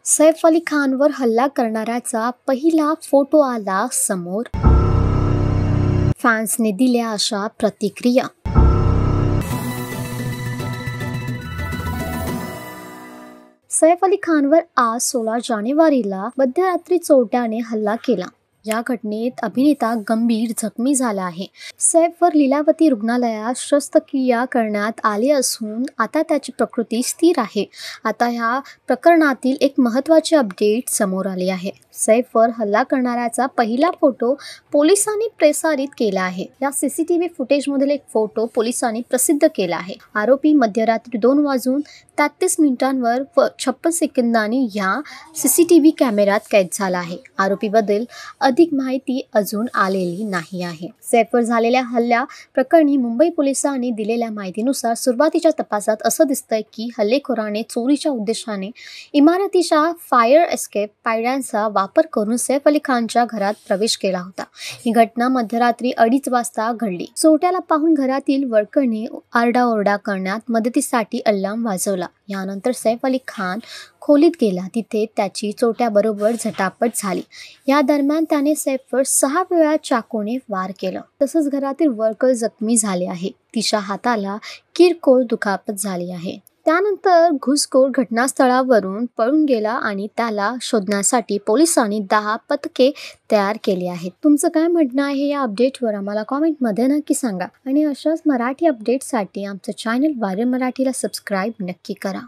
सैफ अली खानवर हल्ला करणाऱ्याचा पहिला फोटो आला समोर. फॅन्सने दिल्या अशा प्रतिक्रिया. सैफ अली खानवर आज 16 जानेवारीला मध्यरात्री चोरट्याने हल्ला केला. या घटनेत अभिनेता गंभीर जखमी झाला आहे. सैफवर लीलावती रुग्णालयात शस्त्रक्रिया करण्यात आली असून आता त्याची प्रकृती स्थिर आहे. आता ह्या प्रकरणातील एक महत्त्वाचे अपडेट समोर आले आहे. सैफवर हल्ला करणाऱ्याचा पहिला फोटो पोलिसांनी प्रसारित केला आहे. या सीसीटीव्ही फुटेजमधील एक फोटो पोलिसांनी प्रसिद्ध केला आहे. आरोपी मध्यरात्री 2:33 व 56 सेकंदांनी या सीसीटीव्ही कॅमेऱ्यात कैद झाला आहे. आरोपीबद्दल अधिक माहिती अजून आलेली नाही आहे. सैफवर झालेल्या हल्ल्या प्रकरणी मुंबई पोलिसांनी दिलेल्या माहितीनुसार सुरुवातीच्या तपासात असं दिसतंय की हल्लेखोराने चोरीच्या उद्देशाने इमारतीच्या फायर एस्केप पायऱ्यांचा वापर करून सैफ अली खानच्या घरात प्रवेश केला होता. ही घटना मध्यरात्री 2:30 वाजता घडली. चोरट्याला पाहून घरातील वर्करने आरडाओरडा करण्यात मदतीसाठी अलार्म वाजवला. यानंतर सैफ अली खान खोलीत गेला. तिथे त्याची चोरट्याबरोबर झटापट झाली. या दरम्यान त्याने सैफवर 6 वेळा चाकूने वार केलं. तसंच घरातील वर्कर जखमी झाले आहे. तिच्या हाताला किरकोळ दुखापत झाली आहे. त्यानंतर घुसखोर घटनास्थळावरून पळून गेला आणि त्याला शोधण्यासाठी पोलिसांनी 10 पथके तयार केली आहेत. तुमचं काय म्हणणं आहे या अपडेटवर आम्हाला कॉमेंटमध्ये नक्की सांगा आणि अशाच मराठी अपडेटसाठी आमचं चॅनल वायर मराठीला सबस्क्राईब नक्की करा.